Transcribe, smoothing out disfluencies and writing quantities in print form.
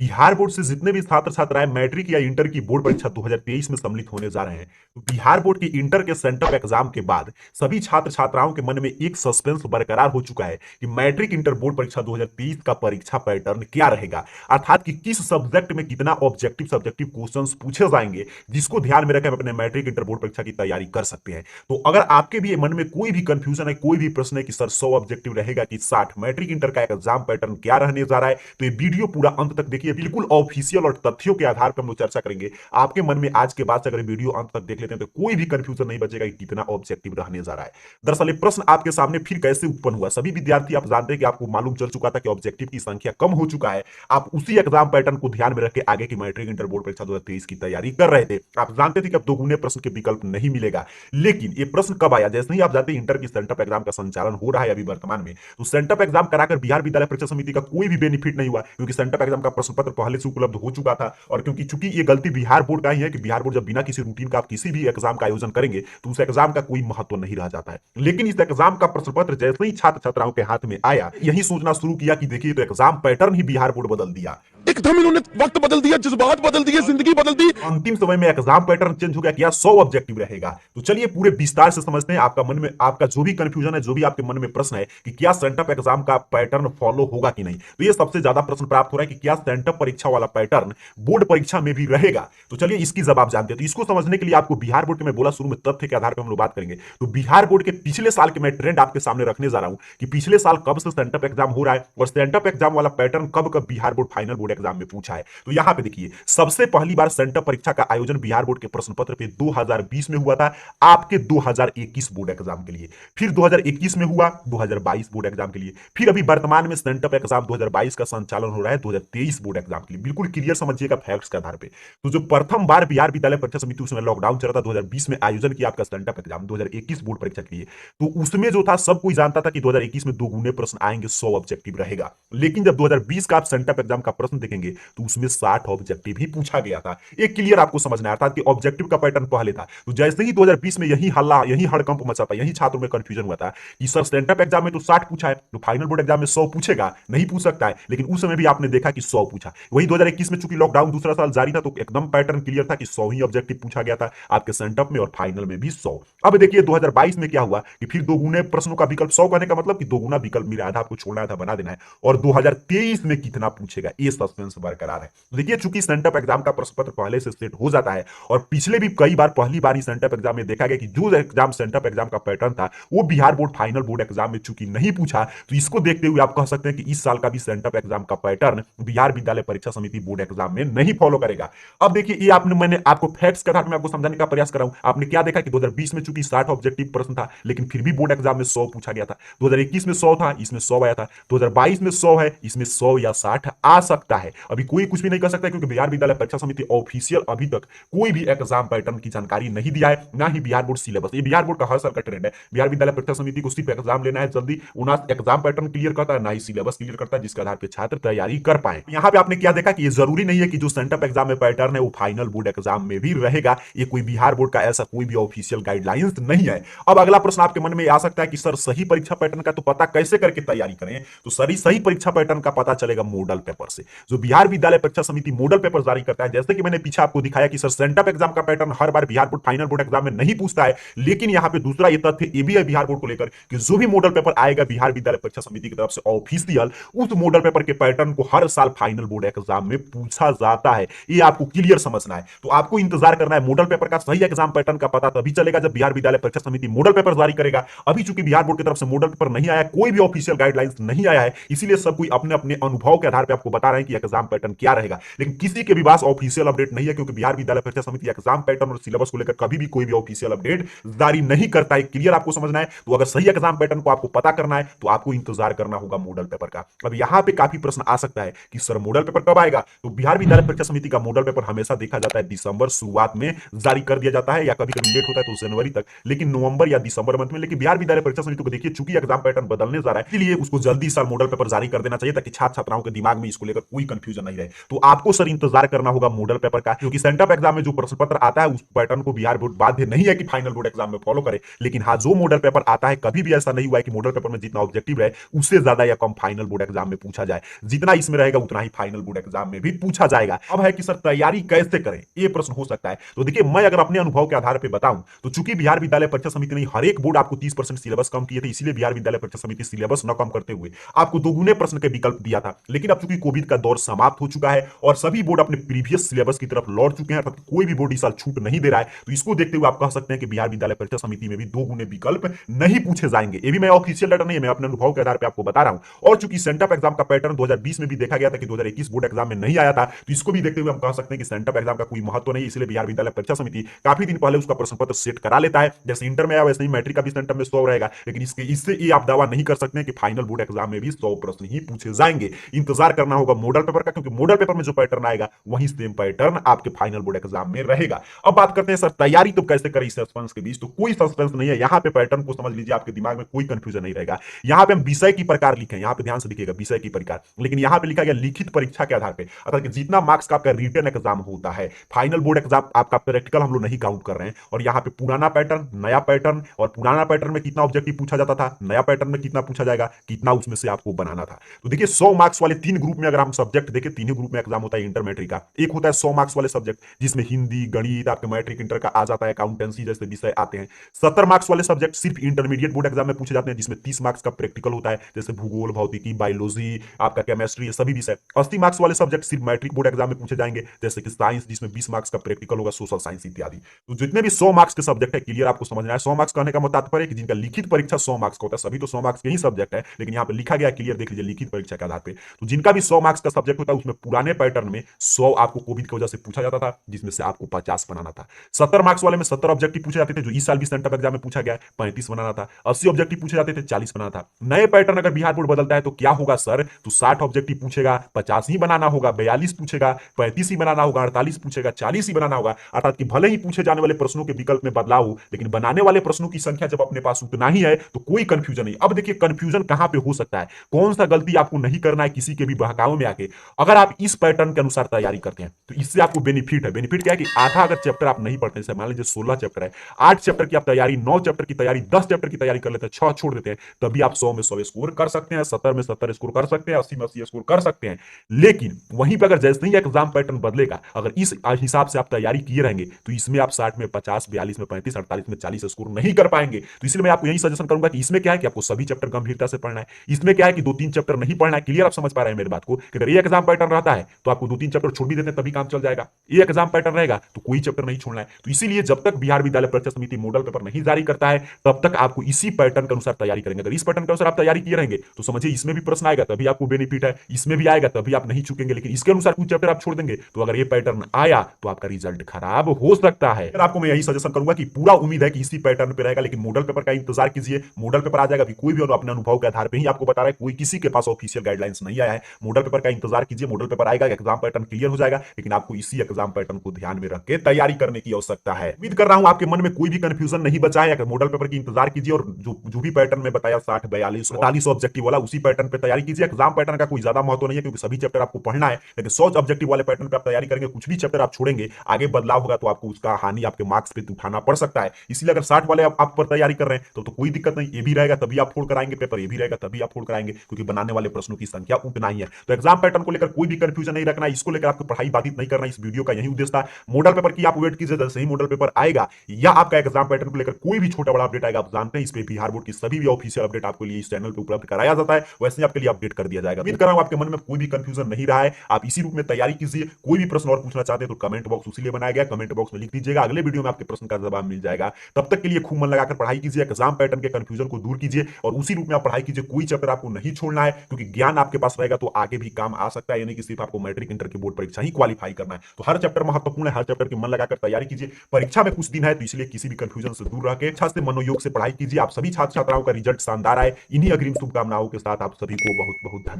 Bihar board से जितने भी छात्र छात्राएं मैट्रिक या इंटर की बोर्ड परीक्षा 2023 में सम्मिलित होने जा रहे हैं, तो बिहार बोर्ड के इंटर के सेंटअप एग्जाम के बाद सभी छात्र छात्राओं के मन में एक सस्पेंस बरकरार हो चुका है कि मैट्रिक इंटर बोर्ड परीक्षा 2023 का परीक्षा पैटर्न क्या रहेगा, अर्थात कि किस सब्जेक्ट में कितना ऑब्जेक्टिव सब्जेक्टिव क्वेश्चंस पूछे जाएंगे, जिसको ध्यान में रखकर हम अपने मैट्रिक इंटर बोर्ड परीक्षा की तैयारी कर सकते हैं। तो अगर आपके भी मन में कोई भी कंफ्यूजन है, कोई भी प्रश्न है कि सर 100 ऑब्जेक्टिव रहेगा कि 60, मैट्रिक इंटर का एग्जाम पैटर्न क्या रहने जा रहा है, तो ये वीडियो पूरा अंत तक देखिए। बिल्कुल ऑफिशियल और तथ्यों के आधार पर हम लोग चर्चा करेंगे। आपके मन में आज के बाद से अगर वीडियो अंत तक देख लेते हैं तो कोई भी कंफ्यूजन नहीं बचेगा कि कितना ऑब्जेक्टिव रहने जा रहा है। दरअसल ये प्रश्न आपके सामने फिर कैसे उत्पन्न हुआ? सभी विद्यार्थी आप जानते हैं कि आपको मालूम चल चुका था कि ऑब्जेक्टिव की संख्या कम हो चुका है। आप उसी एग्जाम पैटर्न को ध्यान में रख के आगे की मैट्रिक इंटर बोर्ड परीक्षा 2023 की तैयारी कर रहे थे। आप जानते थे कि अब दोगुने प्रश्न के विकल्प नहीं मिलेगा। लेकिन ये प्रश्न कब आया? जैसे ही आप जानते हैं इंटर की सेंटअप एग्जाम का संचालन हो रहा है अभी वर्तमान में, तो सेंटअप एग्जाम कराकर बिहार विद्यालय परीक्षा समिति का कोई भी बेनिफिट नहीं हुआ, क्योंकि सेंटअप एग्जाम का प्रश्न पत्र पहले से उपलब्ध हो चुका था। और क्योंकि चूंकि ये गलती बिहार बोर्ड का ही है कि बिहार बोर्ड जब बिना किसी रूटीन का आप किसी भी एग्जाम का आयोजन करेंगे तो उस एग्जाम का कोई महत्व नहीं रह जाता है। लेकिन इस एग्जाम का प्रश्न पत्र जैसे ही छात्र छात्राओं के हाथ में आया, यही सोचना शुरू किया कि देखिए तो एग्जाम पैटर्न ही बिहार बोर्ड बदल दिया। एकदम इन्होंने वक्त बदल दिया, जज्बात बदल दिए, जिंदगी बदल दी। अंतिम समय में एग्जाम पैटर्न चेंज हो गया कि 100 ऑब्जेक्टिव रहेगा। तो चलिए पूरे विस्तार से समझते हैं। आपका मन में आपका जो भी कंफ्यूजन है, जो भी आपके मन में प्रश्न है कि क्या सेंटअप एग्जाम का पैटर्न फॉलो होगा कि नहीं, तो ये सबसे ज्यादा प्रश्न प्राप्त हो रहा है कि क्या सेंटअप परीक्षा वाला पैटर्न बोर्ड परीक्षा में भी रहेगा। तो चलिए इसकी जवाब जानते हैं। तो इसको समझने के लिए आपको बिहार बोर्ड के, मैं बोला शुरू में, तथ्य के आधार पर हम लोग बात करेंगे। तो बिहार बोर्ड के पिछले साल के मैं ट्रेंड आपके सामने रखने जा रहा हूं कि पिछले साल कब से सेंटअप एग्जाम हो रहा है और सेंटअप एग्जाम वाला पैटर्न कब कब Bihar board final board exam में पूछा है। तो यहां पे देखिए, सबसे पहली बार सेंटअप परीक्षा का आयोजन बिहार बोर्ड के प्रश्न पत्र पे 2020 में हुआ था, आपके 2021 बोर्ड एग्जाम के लिए। फिर 2021 में हुआ 2022 बोर्ड एग्जाम के लिए। फिर अभी वर्तमान में सेंटअप एग्जाम 2022 का संचालन हो रहा है 2023 बोर्ड एग्जाम के लिए। बिल्कुल क्लियर समझिएगा फैक्ट्स के आधार पे। तो जो प्रथम बार बिहार विद्यालय परीक्षा समिति, उसमें लॉकडाउन चल रहा था, 2020 में आयोजन किया आपका सेंटअप एग्जाम 2021 बोर्ड परीक्षा के लिए। तो उसमें जो था सब कोई जानता था कि 2021 में दोगुने प्रश्न आएंगे, 100 ऑब्जेक्टिव रहेगा। लेकिन जब 2020 का आप सेंटअप एग्जाम का प्रश्न देखेंगे तो उसमें 60 ऑब्जेक्टिव ही पूछा गया था। एक क्लियर आपको समझना है, अर्थात कि ऑब्जेक्टिव का पैटर्न पहले था। तो जैसे ही 2020 में यही हल्ला, यही हड़कंप मचा था, यही छात्रों में कंफ्यूजन हुआ था कि सर सेंटअप एग्जाम में तो 60 पूछा है, तो फाइनल बोर्ड एग्जाम में 100 पूछेगा, नहीं पूछ सकता है। लेकिन उस समय भी आपने देखा कि 100 पूछा। वही 2021 में चूंकि लॉकडाउन दूसरा साल जारी था, तो एकदम पैटर्न क्लियर था कि 100 ही ऑब्जेक्टिव पूछा गया था आपके सेंटअप में, और फाइनल में भी 100। अब देखिए 2022 में क्या हुआ कि फिर दोगुने प्रश्नों का विकल्प, 100 कहने का मतलब कि दोगुना विकल्प मिला, आधा आपको छोड़ना था, बना देना है। और 2023 में कितना पूछेगा, ये सस्पेंस बरकरार है। देखिए चूंकि सेंटअप एग्जाम का प्रश्न पत्र पहले से सेट हो जाता है, और पिछले भी कई बार पहली बार ही सेंटअप एग्जाम में देखा गया कि जो एग्जाम सेंटअप एग्जाम का पैटर्न था वो Bihar board final board exam में चूंकि नहीं पूछा, तो इसको देखते हुए आप कह सकते हैं कि इस साल का भी सेंटअप एग्जाम का पैटर्न बिहार विद्यालय परीक्षा समिति बोर्ड एग्जाम में नहीं फॉलो करेगा। अब देखिए ये आपने, मैंने आपको फैक्ट्स के आधार में आपको समझाने का प्रयास कर रहा हूं। आपने क्या देखा कि 2020 में चूंकि 60 ऑब्जेक्टिव प्रश्न था, लेकिन फिर भी बोर्ड एग्जाम में 100 पूछा गया था। 2021 में 100 था, इसमें 100 आया था। 2022 में 100 है, इसमें 100 या 60 आ सकता है। अभी कोई कुछ भी नहीं कर सकता, क्योंकि बिहार विद्यालय परीक्षा समिति ऑफिशियल अभी तक कोई भी एग्जाम पैटर्न की जानकारी नहीं दिया है, ना ही बिहार बोर्ड सिलेबस। ये बिहार बोर्ड का हर साल का ट्रेंड है। बिहार विद्यालय परीक्षा समिति को सिर्फ एग्जाम लेना है जल्दी, उना एग्जाम पैटर्न क्लियर करता है, ना ही सिलेबस क्लियर करता है, जिसके आधार पर छात्र तैयारी कर पाए। यहाँ पे आपने क्या देखा कि ये जरूरी नहीं है कि जो सेंटअप एग्जाम में पैटर्न है वो फाइनल बोर्ड एग्जाम में भी रहेगा। ये कोई बिहार बोर्ड का ऐसा कोई भी ऑफिशियल गाइडलाइंस नहीं है। अब अगला प्रश्न आपके मन में आ सकता है कि सर सही परीक्षा पैटर्न का तो पता कैसे करके तैयारी करें? तो सही परीक्षा पैटर्न का पता चलेगा मॉडल पेपर से। जो बिहार विद्यालय परीक्षा समिति मॉडल पेपर जारी करता है, जैसे कि मैंने पीछे आपको दिखाया कि सर सेंटअप एग्जाम का पैटर्न हर बार Bihar board final board exam में नहीं पूछता है। लेकिन यहां पे दूसरा ये तथ्य ये भी है बिहार बोर्ड को लेकर कि जो भी मॉडल पेपर आएगा बिहार विद्यालय परीक्षा समिति की तरफ से ऑफिशियल, उस मॉडल पेपर के पैटर्न को हर साल फाइनल बोर्ड एग्जाम में पूछा जाता है। ये आपको क्लियर समझना है। तो आपको इंतजार करना है मॉडल पेपर का। सही एग्जाम पैटर्न का पता तभी चलेगा जब बिहार विद्यालय परीक्षा समिति मॉडल पेपर जारी करेगा। अभी चूंकि बिहार बोर्ड की तरफ से मॉडल पेपर नहीं आया, कोई भी ऑफिशियल गाइडलाइंस नहीं आया है, इसीलिए सब कोई अपने अपने अनुभव के आधार पर आपको बता रहे हैं कि एग्जाम पैटर्न क्या रहेगा। लेकिन किसी के भी पास ऑफिशियल अपडेट नहीं है, क्योंकि बिहार विद्यालय परीक्षा समिति एग्जाम पैटर्न और सिलेबस को लेकर कभी भी कोई भी ऑफिशियल अपडेट जारी नहीं करता है। क्लियर आपको समझना है। तो अगर सही एग्जाम पैटर्न को आपको पता करना है तो आपको इंतजार करना होगा मॉडल पेपर का। अब यहां पे काफी प्रश्न आ सकता है कि सर मॉडल पेपर कब आएगा? तो बिहार विद्यालय परीक्षा समिति का मॉडल पेपर हमेशा देखा जाता है दिसंबर शुरुआत में जारी कर दिया जाता है, या कभी कभी लेट होता है तो जनवरी तक, लेकिन नवंबर या दिसंबर मंथ में। लेकिन बिहार विद्यालय परीक्षा समिति को देखिए चूंकि एग्जाम पैटर्न बदलने जा रहा है, इसलिए उसको जल्दी साल मॉडल पेपर जारी कर देना चाहिए, ताकि छात्र छात्राओं के दिमाग में इसको लेकर कोई कंफ्यूजन नहीं रहे। तो आपको सर इंतजार करना होगा मॉडल पेपर का, क्योंकि सेंटअप एग्जाम में जो प्रश्न पत्र आता है उस पैटर्न को बिहार बोर्ड बाध्य नहीं है कि फाइनल बोर्ड एग्जाम में फॉलो करे, लेकिन हाँ जो मॉडल पेपर आता है कभी भी ऐसा नहीं हुआ है कि मॉडल पेपर में जितना ऑब्जेक्टिव रहे उससे ज्यादा या कम फाइनल बोर्ड एग्जाम में पूछा जाए। जितना इसमें रहेगा उतना ही फाइनल बोर्ड एग्जाम में भी पूछा जाएगा। अब है कि सर तैयारी कैसे करें, ये प्रश्न हो सकता है। तो देखिए मैं अगर अपने अनुभव के आधार पर बताऊं तो चूंकि बिहार विद्यालय परीक्षा समिति ने हर एक बोर्ड आपको 30% सिलेबस कम किए थे, इसीलिए बिहार विद्यालय परीक्षा समिति सिलेबस न कम करते हुए आपको दोगुने प्रश्न के विकल्प दिया था। लेकिन अब चूंकि कोविड का दौर समाप्त हो चुका है और सभी बोर्ड अपने प्रीवियस सिलेबस की तरफ लौट चुके हैं, अर्थात कोई भी बोर्ड इस साल छूट नहीं दे रहा है, तो इसको देखते हुए आप कह सकते हैं कि बिहार विद्यालय परीक्षा समिति में भी दोगुने विकल्प नहीं पूछे जाएंगे। ये भी मैं ऑफिशियल डाटा नहीं है, मैं अपने अनुभव के आधार पर आपको बता रहा हूं। और चूंकि सेंटअप एग्जाम का पैटर्न 2020 में भी देखा गया था कि 2021 बोर्ड एग्जाम में नहीं आया था, तो इसको भी देखते हुए हम कह सकते हैं कि सेंटअप एग्जाम का कोई महत्व नहीं, इसलिए बिहार विद्यालय परीक्षा समिति काफी दिन पहले उसका प्रश्न पत्र सेट करा लेता है। जैसे इंटर में आया वैसे ही मैट्रिक का भी सेंटअप में 100 रहेगा, लेकिन इससे ये आप दावा नहीं कर सकते हैं कि फाइनल बोर्ड एग्जाम में भी 100 प्रश्न ही पूछे जाएंगे। इंतजार करना होगा मॉडल पेपर का, क्योंकि मॉडल पेपर में जो पैटर्न आएगा वही सेम पैटर्न आपके फाइनल बोर्ड एग्जाम में रहेगा। अब बात करते हैं सर तैयारी तो कैसे करें इस सस्पेंस के बीच। तो कोई सस्पेंस नहीं है, यहां पे पैटर्न को समझ लीजिए, आपके दिमाग में कोई कंफ्यूजन नहीं रहेगा। यहां पे हम विषय की प्रकार लिखे, यहां पे ध्यान से देखिएगा विषय की प्रकार, लेकिन यहां पे लिखा गया लिखित परीक्षा के आधार पे, अर्थात जितना मार्क्स का आपका रिटन एग्जाम होता है, फाइनल बोर्ड एग्जाम आपका प्रैक्टिकल हम लोग नहीं काउंट कर रहे हैं। और यहां पे पुराना पैटर्न, नया पैटर्न, और पुराना पैटर्न में कितना ऑब्जेक्टिव पूछा जाता था, नया पैटर्न में कितना पूछा जाएगा, कितना उसमें से आपको बनाना था। तो देखिए 100 मार्क्स वाले 3 ग्रुप में अगर हम सब्जेक्ट देखें, तीनों ग्रुप में एग्जाम होता है इंटर मैट्रिक का। एक होता है 100 मार्क्स वाले सब्जेक्ट जिसमें हिंदी, गणित, आपके मैट्रिक इंटर का आ जाता है, अकाउंटेंसी जैसे विषय आते हैं। 70 मार्क्स वाले सब्जेक्ट सिर्फ इंटरमीडिएट बोर्ड एग्जाम में पूछे जाते हैं, जिसमें 30 मार्क्स का प्रैक्टिकल होता है, जैसे भूगोल, भौतिकी, बायोलॉजी, आपका केमिस्ट्री, ये सभी विषय। 80 मार्क्स वाले सब्जेक्ट सिर्फ मैट्रिक बोर्ड एग्जाम में पूछे जाएंगे, जैसे कि साइंस जिसमें 20 मार्क्स का प्रैक्टिकल होगा, सोशल साइंस इत्यादि। तो जितने भी 100 मार्क्स के सब्जेक्ट है, क्लियर आपको समझना है। 100 मार्क्स कहने का मतलब तात्पर्य कि जिनका लिखित परीक्षा 100 मार्क्स का होता है, सभी तो 100 मार्क्स के ही सब्जेक्ट है, लेकिन यहाँ पे लिखा गया क्लियर देख लीजिए लिखित परीक्षा के आधार पे। तो जिनका भी 100 मार्क्स का सब्जेक्ट होता है उसमें पुराने पैटर्न में 100 आपको कोविड की वजह से पूछा जाता था, जिसमें से आपको 50 बनाना था। 70 मार्क्स वाले में 70 ऑब्जेक्टिव पूछे जाते थे, जो इस साल भी सेंटअप एग्जाम में पूछा गया है, 35 बनाना था। 80 ऑब्जेक्टिव पूछे जाते थे, 40 बनाना था। नए पैटर्न अगर बिहार बोर्ड बदलता है तो क्या होगा सर, तो 60 ऑब्जेक्टिव पूछेगा, 50 ही बनाना होगा, 42 पूछेगा, 35 ही बनाना होगा, 48 पूछेगा, 40 ही बनाना होगा। अर्थात कि भले ही पूछे जाने वाले प्रश्नों के विकल्प में बदलाव हो, लेकिन बनाने वाले प्रश्नों की संख्या जब अपने पास उतना ही है तो कोई कंफ्यूजन नहीं। अब देखिए कंफ्यूजन कहां पे हो सकता है, कौन सा गलती आपको नहीं करना है किसी के भी बहकावे में आके। अगर आप इस पैटर्न के अनुसार तैयारी करते हैं तो इससे आपको बेनिफिट है। बेनिफिट क्या है कि आधा अगर चैप्टर आप नहीं पढ़ते, जैसे मान लीजिए 16 चैप्टर है, 8 चैप्टर की आप तैयारी, 9 चैप्टर की तैयारी, 10 चैप्टर की तैयारी कर लेते हैं, 6 छोड़ देते हैं, तभी आप 100 में 100 स्कोर कर सकते हैं, 70 में 70 स्कोर कर सकते हैं, 80 में 80 स्कोर कर सकते हैं। लेकिन वहीं पर अगर जैसे ही एग्जाम पैटर्न बदलेगा, अगर इस हिसाब से आप तैयारी किए रहेंगे तो इसमें आप 60 में 50, 42 में 35, 48 में 40 स्कोर नहीं कर पाएंगे। तो इसलिए मैं आपको यही सजेशन करूंगा कि इसमें क्या है कि आपको सभी चैप्टर गंभीरता से पढ़ना है। इसमें क्या है कि 2-3 चैप्टर नहीं पढ़ना है। क्लियर आप समझ पा रहे हैं मेरी बात को, कि अगर ये एग्जाम पैटर्न रहता है तो आपको 2-3 चैप्टर छोड़ भी देते हैं तभी काम चल जाएगा। ये एग्जाम पैटर्न रहेगा तो कोई चैप्टर नहीं छोड़ना है। तो इसीलिए जब तक बिहार विद्यालय परीक्षा समिति मॉडल पेपर नहीं जारी करता है तब तक आपको इसी पैटर्न के अनुसार तैयारी करेंगे। अगर इस पैटर्न के अनुसार आप तैयारी किए रहेंगे तो समझिए इसमें भी प्रश्न आएगा तभी आपको बेनिफिट है, इसमें भी आएगा तभी आप नहीं चुकेंगे। लेकिन इसके अनुसार कुछ चैप्टर आप छोड़ देंगे तो अगर ये पैटर्न आया तो आपका रिजल्ट खराब हो सकता है। आपको मैं यही सजेशन करूंगा कि पूरा उम्मीद है कि इसी पैटर्न पे रहेगा, लेकिन मॉडल पेपर का इंतजार कीजिए। मॉडल पेपर आ जाएगा, कोई भी अपने अनुभव के आधार पे ही आपको बता रहा है, कोई किसी के पास ऑफिशियल गाइडलाइंस नहीं आया है। मॉडल पेपर का इंतजार कीजिए, मॉडल पेपर आएगा, एग्जाम पैटर्न क्लियर हो जाएगा, लेकिन आपको इसी एग्जाम पैटर्न को ध्यान में रख के तैयारी करने की आवश्यकता है। उम्मीद कर रहा हूं आपके मन में कोई भी कंफ्यूजन नहीं बचा है। मॉडल पेपर की इंतजार कीजिए और जो भी पैटर्न में बताया 60, 42, 48 ऑब्जेक्टिव वाला, उसी पैटर्न पे तैयारी कीजिए। एग्जाम पैटर्न का कोई ज्यादा महत्व नहीं है क्योंकि सभी चैप्टर आपको पढ़ना है, लेकिन 100 ऑब्जेक्टिव वाले पैटर्न पे आप तैयारी करेंगे, कुछ भी चैप्टर आप छोड़ेंगे, आगे बदलाव होगा तो आपको उसका हानि आपके मार्क्स पे उठाना पड़ सकता है। इसलिए अगर 60 वाले आप पर तैयारी कर रहे हैं तो कोई दिक्कत नहीं, ये भी रहेगा तभी आप फोड़ कराएंगे पेपर, ये भी रहेगा तभी आप फोड़ कराएंगे, क्योंकि बनाने वाले प्रश्नों की संख्या उतना ही है। तो एग्जाम पैटर्न को लेकर कोई भी कंफ्यूजन नहीं रखना, इसको लेकर आपको पढ़ाई बाधित नहीं करना, इस वीडियो का यही उद्देश्य था। मॉडल पेपर की आप वेट कीजिए, जैसे ही मॉडल पेपर आएगा या आपका एग्जाम पैटर्न को लेकर कोई भी छोटा बड़ा अपडेट आएगा, आप जानते हैं इस पे बिहार बोर्ड की सभी भी ऑफिशियल अपडेट आपको लिए इस चैनल पे उपलब्ध कराया जाता है, वैसे ही आपके लिए अपडेट कर दिया जाएगा। उम्मीद कर रहा हूं आपके मन में कोई भी कंफ्यूजन नहीं रहा है, आप इसी रूप में तैयारी कीजिए। कोई भी प्रश्न और पूछना चाहते हैं तो कमेंट बॉक्स उसी लिए बनाया गया, कमेंट बॉक्स में लिख दीजिएगा, अगले वीडियो में आपके प्रश्न का जवाब मिल जाएगा। तब तक के लिए खूब मन लगाकर पढ़ाई कीजिए, एग्जाम पैटर्न के कंफ्यूजन को दूर कीजिए और उसी रूप में आप पढ़ाई कीजिए। कोई चैप्टर आपको नहीं छोड़ना है, क्योंकि ज्ञान आपके पास रहेगा तो आगे भी काम आ सकता है, यानी कि सिर्फ आपको मैट्रिक इंटर की बोर्ड परीक्षा ही क्वालिफाई करना है। तो हर चैप्टर महत्वपूर्ण है, हर चैप्टर की मन लगाकर तैयारी कीजिए। परीक्षा में कुछ दिन है तो इसलिए किसी भी कंफ्यूजन से दूर रह के अच्छा से मनोयोग से पढ़ाई कीजिए। आप सभी छात्र छात्राओं का रिजल्ट शानदार आए, इन्हीं अग्रिम शुभकामनाओं के साथ आप सभी को बहुत बहुत धन्यवाद।